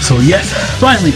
So yes, finally,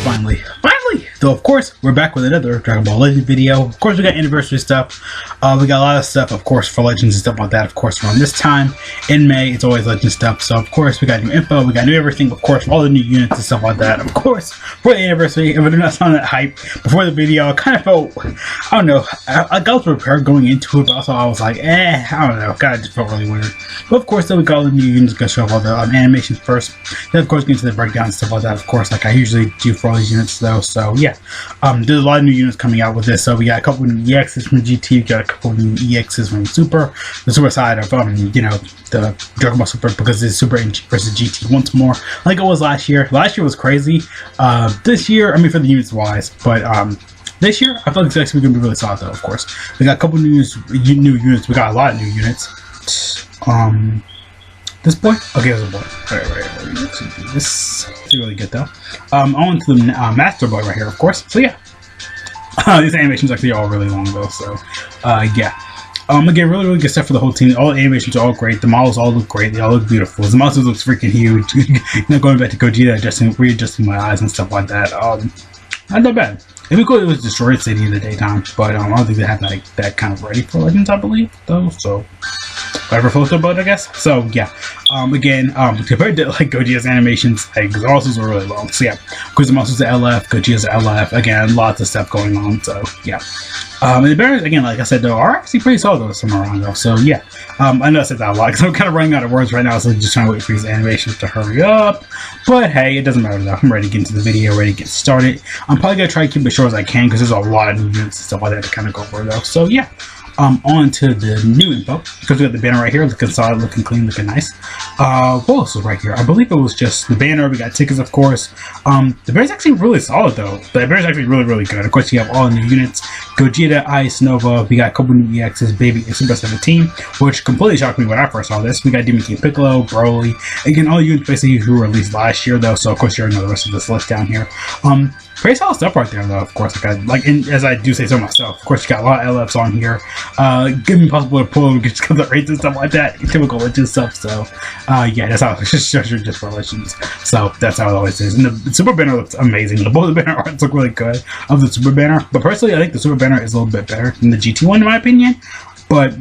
though of course, we're back with another Dragon Ball Legend video. Of course, we got anniversary stuff. We got a lot of stuff, of course, for Legends and stuff like that. Of course, around this time, in May, it's always Legend stuff. So of course, we got new info, we got new everything, of course, all the new units and stuff like that. Of course, for the anniversary, if we're not sounding that hype before the video, I kind of felt, I don't know, I was prepared going into it, but also I was like, I don't know, kind of just felt really weird. But of course, then we got all the new units, gonna show off all the animations first. Then of course, get into the breakdown and stuff like that, of course, like I usually do for all these units though. So yeah, there's a lot of new units coming out with this. So we got a couple new EXs from GT, we got a couple new EXs from Super, the Super side of you know, the Dragon Ball Super, because it's Super versus GT once more, like it was last year. Last year was crazy. This year, I mean, for the units wise, but this year I feel like it's actually gonna be really solid though. Of course, we got a couple new units. We got a lot of new units. This boy? Okay, there's a boy. Right. Let's do this. It's really good though. On to the Master Boy right here, of course. So yeah. These animations actually are all really long though, so yeah. Again, really good stuff for the whole team. All the animations are all great. The models all look great. They all look beautiful. The monsters looks freaking huge. You know, going back to Gogeta, readjusting my eyes and stuff like that. Not that bad. It'd be cool if it was Destroyed City in the daytime, but I don't think they have that kind of ready for Legends, I believe, though. So whatever floats their boat, I guess. So yeah, again, compared to like Gogeta's animations, like the monsters are really long. So yeah, because the monsters are LF, Gogeta's LF. Again, lots of stuff going on. So yeah, and the bears, again, like I said, though, are actually pretty solid though, somewhere around though. So yeah, I know I said that a lot because I'm kind of running out of words right now, so I'm just trying to wait for these animations to hurry up. But hey, it doesn't matter though. I'm ready to get into the video, ready to get started. I'm probably gonna try to keep it short as I can because there's a lot of new units and stuff like that to kind of go over though. So yeah. On to the new info, because we got the banner right here, looking solid, looking clean, looking nice. What else was right here? I believe it was just the banner. We got tickets, of course. The banner's actually really solid, though. The banner's actually really good. Of course, you have all the new units. Gogeta, Ice, Nova. We got a couple new EXs, Baby, and Super 17, which completely shocked me when I first saw this. We got Demon King Piccolo, Broly. Again, all the units basically who were released last year, though, so of course you already know the rest of this list down here. Pretty solid stuff right there, though. Of course, as I do say so myself. Of course, you got a lot of LFs on here. Give me possible to pull just because of rates and stuff like that. Typical Legends stuff. So, yeah, that's how it's structured just for Legends. So that's how it always is. And the Super Banner looks amazing. Both of the banner arts look really good of the Super Banner. But personally, I think the Super Banner is a little bit better than the GT one, in my opinion. But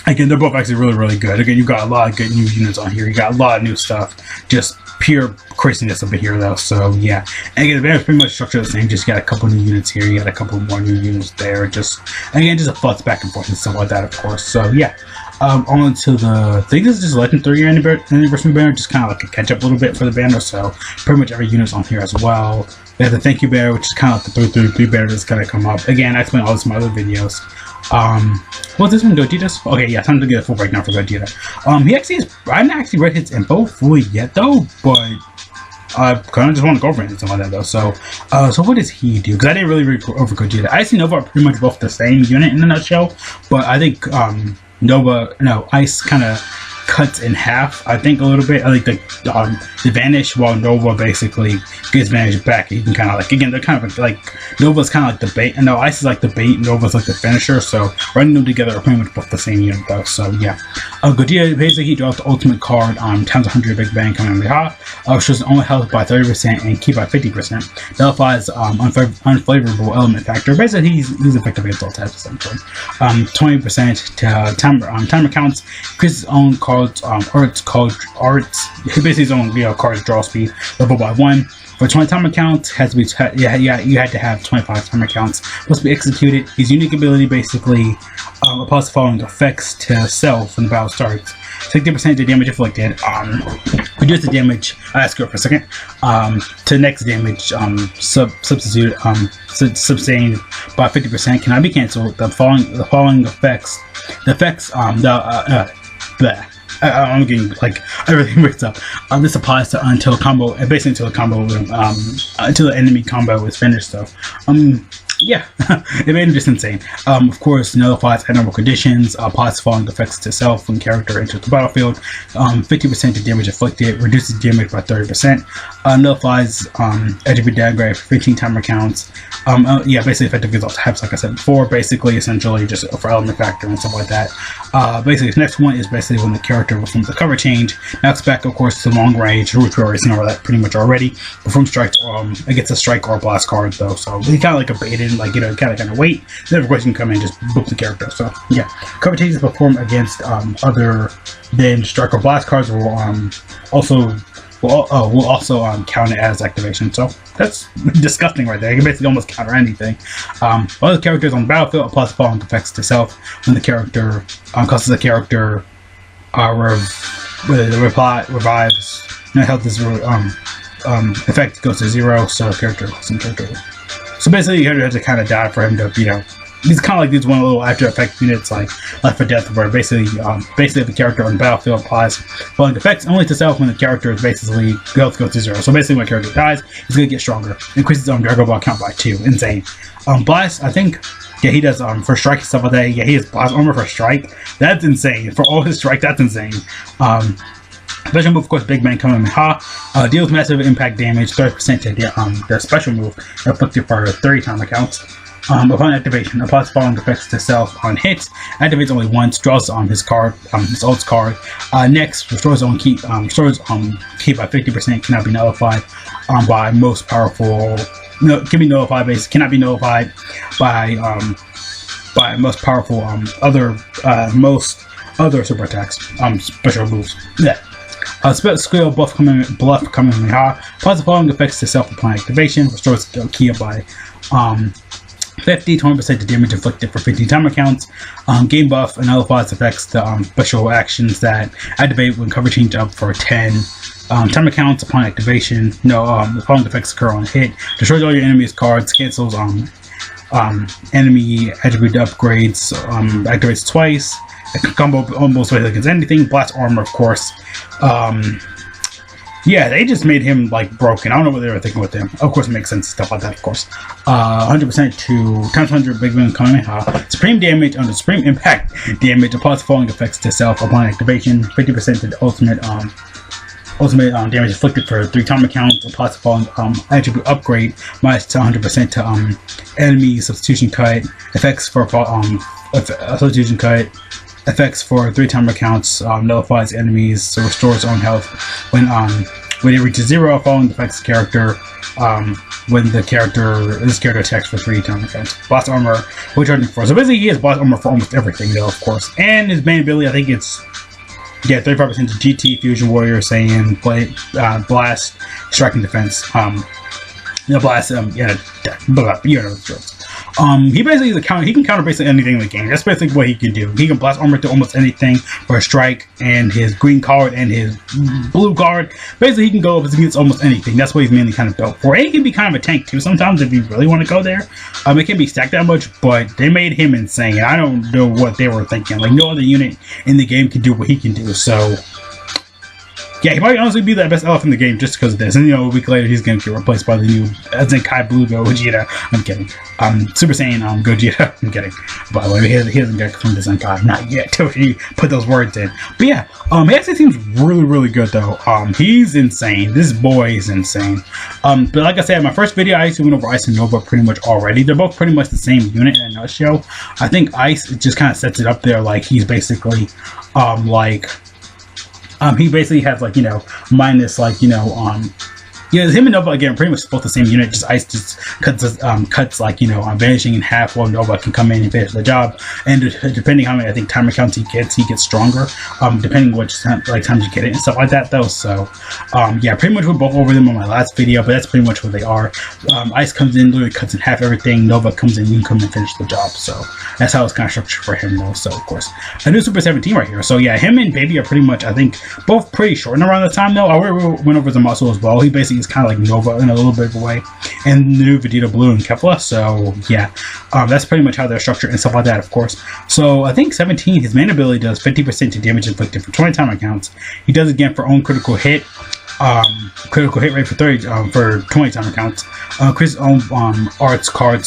again, they're both actually really good. Again, you've got a lot of good new units on here. You got a lot of new stuff. Just pure craziness over here though. So yeah, and again, the banner's pretty much structured the same. Just got a couple new units here, you got a couple more new units there. Just again, just a flux back and forth and stuff like that, of course. So yeah, on to the, I think this is just Legend 3 year anniversary banner, just kind of like a catch up a little bit for the banner. So pretty much every unit's on here as well. We have the thank you banner, which is kind of like the 333 banner that's gonna come up. Again, I explained all this in my other videos. Well, this one Gogeta's? Okay, yeah, time to get a full breakdown for Gogeta. He actually is, I haven't actually read his info fully yet though, but I kind of just want to go over it and stuff like that though. So, so what does he do? Because I didn't really read over Gogeta. Ice and Nova are pretty much both the same unit in a nutshell, but I think Ice kind of cuts in half, I think, a little bit. I think the Vanish, while Nova basically gets Vanish back. You can kind of like, again, they're kind of like Nova's kind of like the bait, and no, Ice is like the bait, Nova's like the finisher. So running them together are pretty much both the same unit though. So yeah, Gogeta basically he draws the ultimate card times 100 Big Bang Kamehameha. Shows only health by 30% and ki by 50%. Nullifies unflavorable element factor. Basically, he's effective against all types essentially. 20% to timer counts. Increases his own cards, arts. Basically his own cards draw speed level by 1. For 20 timer counts, has to be you had to have 25 timer counts. Must be executed. His unique ability basically applies the following effects to self when the battle starts. 60% to damage inflicted. Reduce the damage. I ask you for a second. To next damage. Substitute. Sustained by 50% cannot be cancelled. The following effects. The effects. I'm getting like everything mixed up. This applies to until combo, basically until the combo, until the enemy combo is finished. So, yeah, it made him just insane. Of course, nullifies abnormal conditions, applies falling effects to self when character enters the battlefield, 50% of damage inflicted, reduces damage by 30%, nullifies attribute downgrade for 15 timer counts. Yeah, basically effective against all types, like I said before, basically, essentially, just for element factor and stuff like that. Basically, the next one is basically when the character performs a cover change. Now it's back, of course, to long range, which we already seen all that pretty much already. Perform strikes, it gets a strike or blast card, though, so he kind of like a baited, like, you know, kind of wait. Then, of course, you can come in and just boop the character, so, yeah. Cover changes perform against other than strike or blast cards will also count it as activation. So that's disgusting right there. You can basically almost counter anything. Other characters on the battlefield apply the following effects to self when the character causes the character revives. No health is effect goes to 0. So So basically, you have to kind of die for him to, you know. These kind of like these one little after effect units like Life or Death, where basically if the character on the battlefield applies falling effects only to self when the character is basically health goes to 0. So basically, when a character dies, he's gonna get stronger. Increases Dragon Ball count by 2. Insane. Blast, I think, yeah, he does for strike and stuff like that. Yeah, he has blast armor for strike. That's insane. For all his strike, that's insane. Special move, of course, Big Bang Kamehameha. Deals massive impact damage, 30% to their special move, inflicted for 30 timer counts. Upon activation, applies following effects to self on hits, activates only once, draws on his card, his ult's card. Next, restores on key, by 50%, cannot be nullified by most powerful. No, can be nullified, basically cannot be nullified by most powerful most other super attacks, special moves. Yeah. Skill Bluff Kamehameha. Applies the following effects to self upon activation, restores Kia by 20% to damage inflicted for 15 timer counts. Game buff and nullifies effects to special actions that activate when cover change up for 10 timer counts upon activation. The following effects occur on hit. Destroys all your enemy's cards, cancels enemy attribute upgrades, activates twice. Combo almost against anything. Blast armor, of course. Yeah, they just made him like broken. I don't know what they were thinking with him. Of course, it makes sense, stuff like that, of course. 100% to times 100 Big Bang Kamehameha. Supreme damage under Supreme Impact damage applies falling effects to self upon activation. 50% to the ultimate damage inflicted for 3 timer counts. Applies falling attribute upgrade minus 100% to enemy substitution cut. Effects for substitution cut. Effects for 3 timer counts, nullifies enemies, so restores own health when it reaches 0. Following the effects character when this character attacks for 3 timer counts. Blast armor, which are 4. So basically, he has blast armor for almost everything, though, of course. And his main ability, I think it's 35% to GT, Fusion Warrior, Saiyan, Blast, Strike and Defense. Blast, he basically is he can counter basically anything in the game. That's basically what he can do. He can blast armor to almost anything for a strike, and his green card and his blue card. Basically, he can go up against almost anything. That's what he's mainly kind of built for. And he can be kind of a tank too sometimes if you really want to go there. It can't be stacked that much, but they made him insane. I don't know what they were thinking. Like, no other unit in the game can do what he can do. So yeah, he might honestly be the best elf in the game just because of this. And, a week later, he's going to get replaced by the new Zenkai Blue Gogeta. I'm kidding. Super Saiyan Gogeta. I'm kidding. By the way, he hasn't got from the Zenkai. Not yet. Till he put those words in. But yeah, he actually seems really, really good, though. He's insane. This boy is insane. But like I said, my first video, I actually went over Ice and Nova pretty much already. They're both pretty much the same unit in a nutshell. I think Ice just kind of sets it up there like he's basically, he basically has minus him and Nova again pretty much both the same unit. Just Ice just cuts vanishing in half, while Nova can come in and finish the job. And depending how many timer counts he gets stronger. Depending which times you get it and stuff like that though. So yeah, pretty much we both over them on my last video, but that's pretty much what they are. Ice comes in, literally cuts in half everything. Nova comes in, you can come and finish the job. So that's how it's kind of structured for him though. So of course, a new Super 17 right here. So yeah, him and Baby are pretty much, I think, both pretty short and around the time though. I went over the muscle as well. He basically is kind of like Nova in a little bit of a way, and the new Vegeta Blue and Kefla. So yeah, that's pretty much how they're structured and stuff like that, of course. So I think 17, his main ability does 50% to damage inflicted for 20 timer counts. He does it again for own critical hit. critical hit rate for 30 for 20 timer counts. Increases card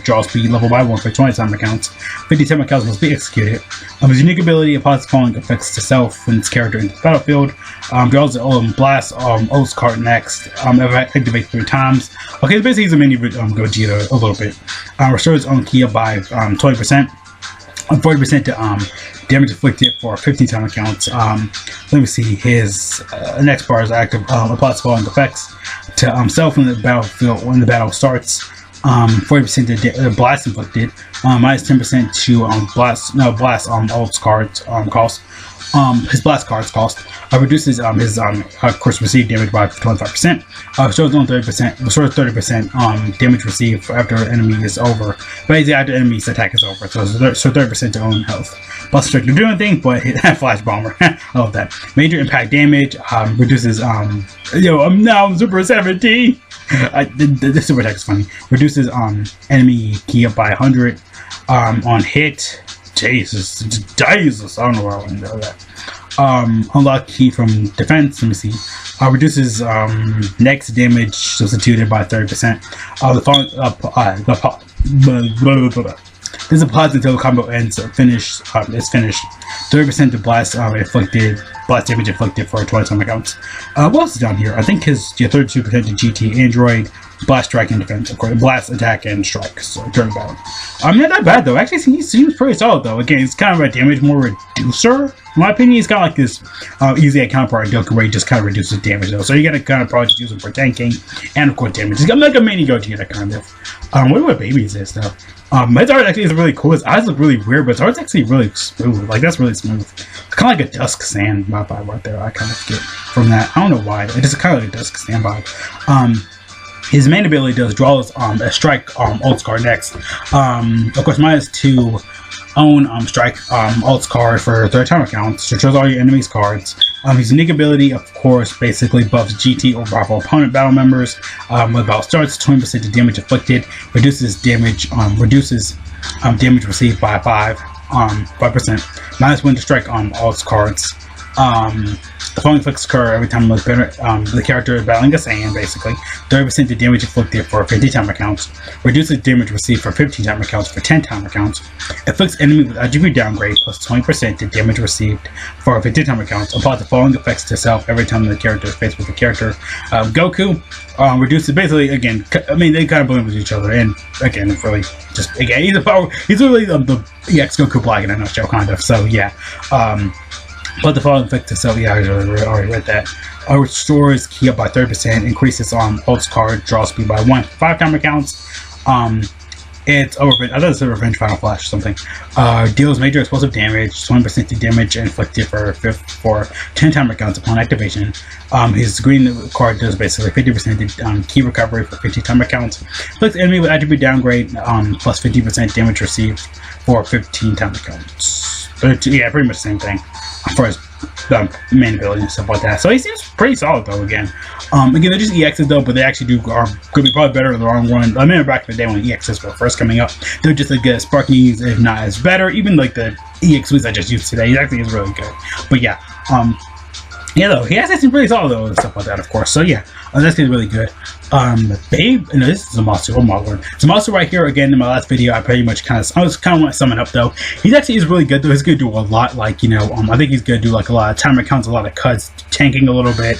draw speed level by 1 for 20 timer counts. 50 timer counts must be executed. His unique ability applies the following effects to self when its character enters the battlefield. Draws the blast O's card next. Activates 3 times. Okay, basically he's a mini Gogeta a little bit. Restores own Kia by 20%. 40% to damage inflicted for 15 timer counts. Let me see. His next bar is active. Applies the following effects to self when the battlefield when the battle starts. 40% to blast inflicted. Minus 10% to blast Ult's cards cost. His blast cards cost. Reduces his of course received damage by 25%. Restores on 30%. Restores 30% damage received after enemy is over. Basically after enemy's attack is over. So 30% to own health. Plus strict to do anything, but hit flash bomber. I love that. Major impact damage. Reduces I'm now Super 17. The super attack is funny. Reduces enemy key up by 100 on hit. Jesus, I don't know where I want to know that. Unlock key from defense. Let me see. Reduces next damage substituted by 30%. This applies until the combo ends or is finished. 30% to blast damage inflicted for 20 timer counts. What else is down here? I think his 32% to GT Android, blast, strike, and defense. Of course, blast, attack, and strike. So during battle. Not that bad though. Actually, he seems pretty solid though. Again, it's kind of a damage more reducer. In my opinion, he's kind of like this easy counterpart Goku where he just kind of reduces damage though. So you gotta kind of probably just use him for tanking and of course damage. He's got like a mini Gogeta kind of. What baby is this though? His art actually is really cool. His eyes look really weird, but his art's actually really smooth. Like that's really smooth. It's kind of like a Dusk Sand vibe right there. I kind of get from that. I don't know why. It's just kind of like a Dusk Sand vibe. His main ability does draws a strike Ult's card next. Of course, minus 2 own strike Ult's card for 30 timer counts. So shows all your enemies' cards. His unique ability, of course, basically buffs GT or powerful opponent battle members. When the battle starts, 20% to damage inflicted. Reduces damage received by 5%. Minus 1 to strike on Ult's cards. The following effects occur every time the character is battling a Saiyan, basically. 30% to damage inflicted for 50 timer counts. Reduces damage received for 15 timer counts for 10 timer counts. Afflicts enemy with attribute downgrade plus 20% to damage received for 50 timer counts. Applies the following effects to self every time the character is faced with the character. Goku reduces basically again. I mean they kind of blend with each other, and again it's really just again he's really the EX Goku Black in a nutshell kind of. So yeah. But the following effect to self, yeah, I already read that. Restores key up by 30%, increases Ult's card draw speed by 1 5 timer counts. It's I thought it was a Revenge Final Flash or something. Deals major explosive damage, 20% to damage inflicted for 10 timer counts upon activation. His green card does basically 50% to key recovery for 50 timer counts. Inflicts enemy with attribute downgrade plus 50% damage received for 15 timer counts. Yeah, pretty much the same thing for his main ability and stuff like that. So he seems pretty solid though. Again, they're just EXs though, but they actually could be probably better in the long run. I remember back in the day when EXs were first coming up, they're just like Sparkies, if not as better. Even like the EXs I just used today, he actually is really good. But yeah, though he actually seems pretty solid though and stuff like that, of course. So yeah, that's gonna be really good. Babe, no, this is a monster. Oh my lord, it's a monster right here. Again, in my last video, I pretty much I was kind of want to sum it up though. He actually is really good though. He's gonna do a lot, like I think he's gonna do like a lot of timer counts, a lot of cuts, tanking a little bit.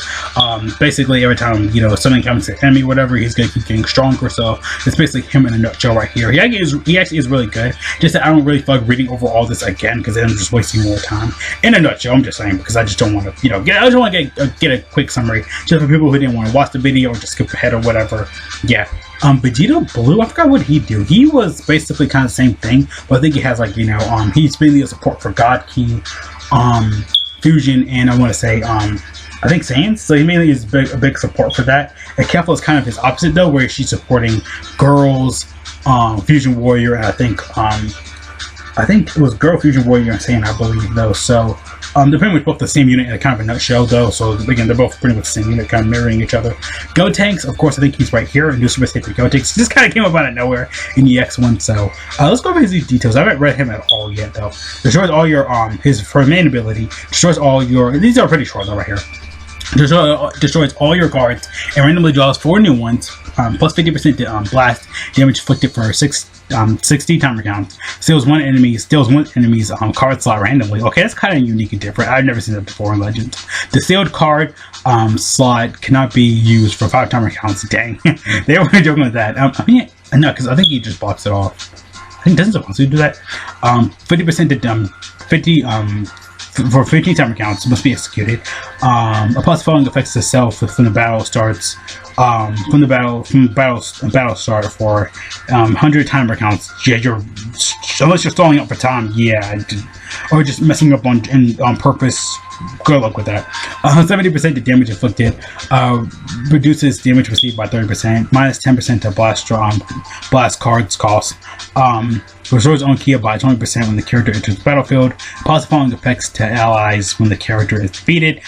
Basically every time something comes to enemy, whatever, he's gonna keep getting stronger. So it's basically him in a nutshell right here. He actually is really good. Just that I don't really feel like reading over all this again because then I'm just wasting more time. In a nutshell, I'm just saying because I just don't want to, I just want to get a quick summary just for people who didn't want to watch the video or just skip ahead or whatever. Yeah. Vegeta Blue, I forgot what he do. He was basically kind of the same thing, but I think he has like he's mainly a support for God Key, Fusion, and I want to say I think Saiyans. So he mainly is a big support for that. And Kefla is kind of his opposite though, where she's supporting Girls, Fusion Warrior, and I think it was Girl, Fusion Warrior, and Saiyan, I believe though. So they're pretty much both the same unit in a kind of a nutshell though, so again they're both pretty much the same unit, kind of mirroring each other. Gotenks, of course, I think he's right here. New Super Sacred Gotenks just kind of came up out of nowhere in the EX1. So let's go over these details. I haven't read him at all yet though. Destroys all your for main ability, destroys all your, these are pretty short though right here. Destroys all your cards and randomly draws 4 new ones. Plus 50% blast damage inflicted for 60 timer counts. Steals one enemy's card slot randomly. Okay, that's kind of unique and different. I've never seen that before in Legends. The sealed card slot cannot be used for 5 timer counts. Dang, they were joking with that. I mean, no, because I think he just blocks it off. I think doesn't supposed to do that. 50% to 50 for 15 timer counts must be executed. Applies following effects to self when the battle starts. From the battle start for 100 timer counts. Yeah, unless you're stalling up for time. Yeah, or just messing up on purpose. Good luck with that. 70% to damage inflicted. Reduces damage received by 30%. Minus 10% to blast cards cost. Restores own Kia by 20% when the character enters the battlefield. Applies the following effects to allies when the character is defeated.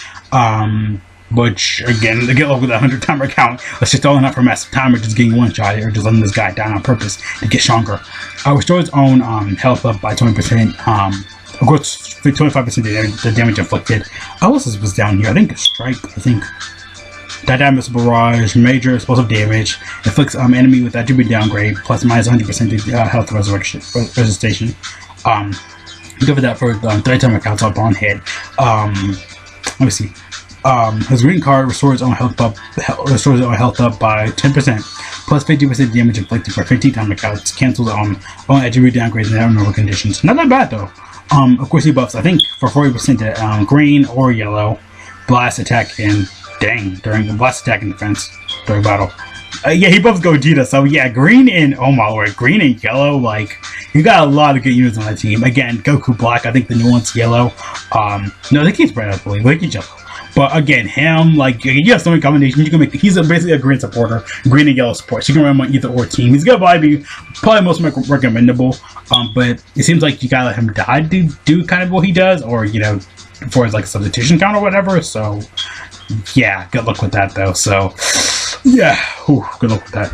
Which, again, to get over the 100 timer count, let's just stalling up for massive time or just getting one shot or just letting this guy down on purpose to get stronger. Restores own health up by 20%. Of course, 25% the damage inflicted. What else was down here? I think a strike. I think dynamic barrage, major explosive damage, inflicts enemy with attribute downgrade, plus minus 100% health resistation. Go for that for 30 timer counts up on hit. Let me see. His green card restores own health up by 10%, plus 50% damage inflicted for 15 timer counts. Cancels own attribute downgrades and normal conditions. Not that bad though. Of course he buffs, I think, for 40% to green or yellow, blast attack and during blast attack and defense during battle. Yeah, he buffs Gogeta, so yeah, green and oh my lord, green and yellow, like you got a lot of good units on that team. Again, Goku Black, I think the new one's yellow. No, I think he's red, I believe. I think he's yellow. But again, him, like, you have so many combinations. You can make. He's basically a green supporter, green and yellow support. So you can run him on either or team. He's gonna probably be most recommendable. But it seems like you gotta let him die to do kind of what he does, or for his like substitution count or whatever. So yeah, good luck with that though. So yeah, good luck with that.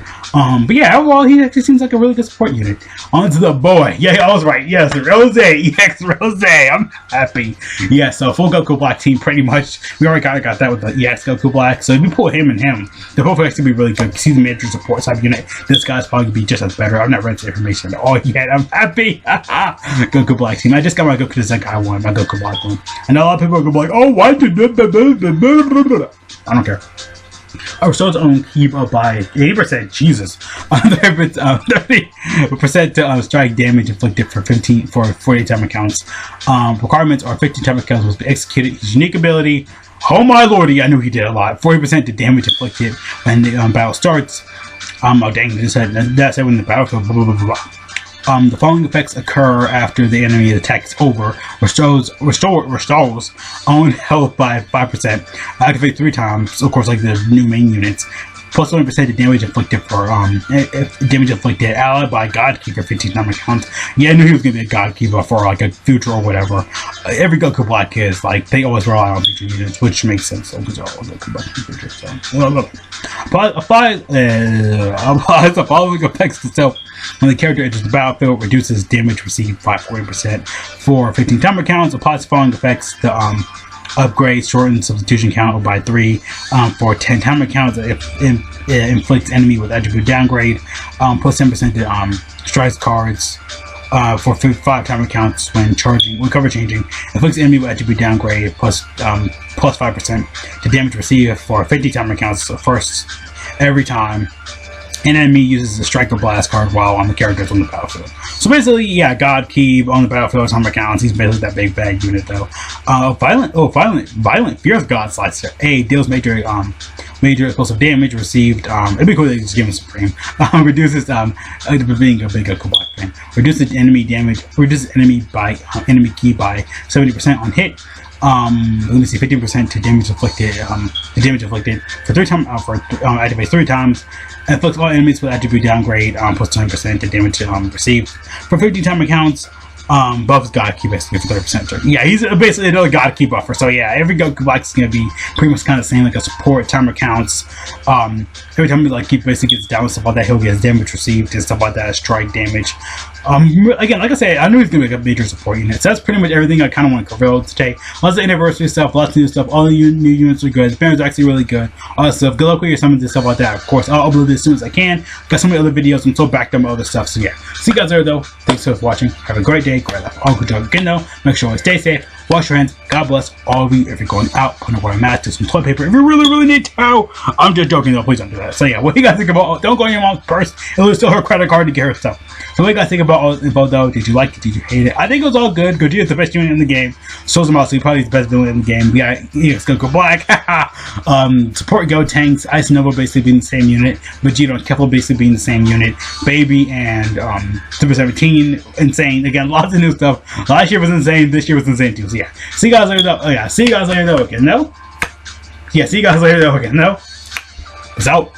But yeah, overall, he actually seems like a really good support unit. On to the boy. Yeah, I was right. Yes, Rose. Yes, Rose. I'm happy. Yeah, so full Goku Black team, pretty much. We already kind of got that with the Goku Black. So if you pull him and him, they're both actually be really good. He's a major support type unit. This guy's probably going to be just as better. I've not read the information at all yet. I'm happy. Goku Black team. I just got my Goku Zenkai one, my Goku Black one. I know a lot of people are going to be like, oh, why did I don't care. Restores own keep up by 80%. Jesus, 30% to strike damage inflicted for 40 timer counts. Requirements are 15 timer counts must be executed. His unique ability. Oh my lordy, I knew he did a lot. 40% to damage inflicted when the battle starts. Oh dang, that's it when the battlefield. Blah, blah, blah, blah. The following effects occur after the enemy attack is over. Restores own health by 5%. Activate 3 times, of course, like the new main units. Plus 20% to damage inflicted for damage inflicted. Allied by Godkeeper 15 timer counts. Yeah, I knew he was gonna be a Godkeeper for like a future or whatever. Every Goku Black is like they always rely on future units, which makes sense. So these are all Goku Black future. So applies the following effects to self. When the character enters the battlefield, reduces damage received by 40% for 15 timer counts. Applies the following effects to upgrade, shorten substitution count by 3 for 10 timer counts. If inflicts enemy with attribute downgrade, plus 10% to strike cards for 5 timer counts when cover changing. Inflicts enemy with attribute downgrade plus 5% to damage received for 50 timer counts first every time. An enemy uses the Striker Blast card while on the characters on the battlefield. So basically, yeah, God Keep on the battlefield, timer counts. He's basically that big bad unit though. Violent Fierce God Slicer. A deals major explosive damage received. It'd be cool to just give him Supreme. Reduces being a big Goku Black fan. Reduces enemy damage. Reduces enemy key by 70% on hit. Let me see, 50% to damage inflicted. The damage inflicted for 3 times. Activates 3 times. Inflicts all enemies with attribute downgrade. Plus 20% to damage received for 50 timer counts. Buffs God Keep basically for 30%. Yeah, he's basically another God Keep buffer. So yeah, every Goku Black is gonna be pretty much kind of saying like a support timer counts. Every time he like basically gets down and stuff like that, he'll get his damage received and stuff like that, strike damage. Again, like I said, I knew he was gonna be a major support unit. So that's pretty much everything I kind of want to cover today. Lots of anniversary stuff, lots of new stuff. All the new units are good. The banner's actually really good. All that stuff. Good luck with your summons and stuff like that. Of course, I'll upload it as soon as I can. Got so many other videos. I'm so backed up on other stuff. So yeah, see you guys later though. Thanks for watching. Have a great day. Great life. All good job again though. Make sure you stay safe. Wash your hands. God bless all of you. If you're going out, put on a water mask, do some toilet paper. If you really need to. I'm just joking though. Please don't do that. So yeah, what do you guys think about? Don't go in your mom's purse. It'll steal her credit card to get her stuff. So what do you guys think about all the info though? Did you like it? Did you hate it? I think it was all good. Gogeta's the best unit in the game. So's obviously probably the best villain in the game. We got it's gonna go black. Support Go Tanks, Ice Nova basically being the same unit. Vegeta and Kefla basically being the same unit. Baby and Super 17 insane. Again, lots of new stuff. Last year was insane. This year was insane too. So yeah, see you guys later though. Oh yeah, see you guys later though again. No. Yeah, see you guys later though again. No. Peace out.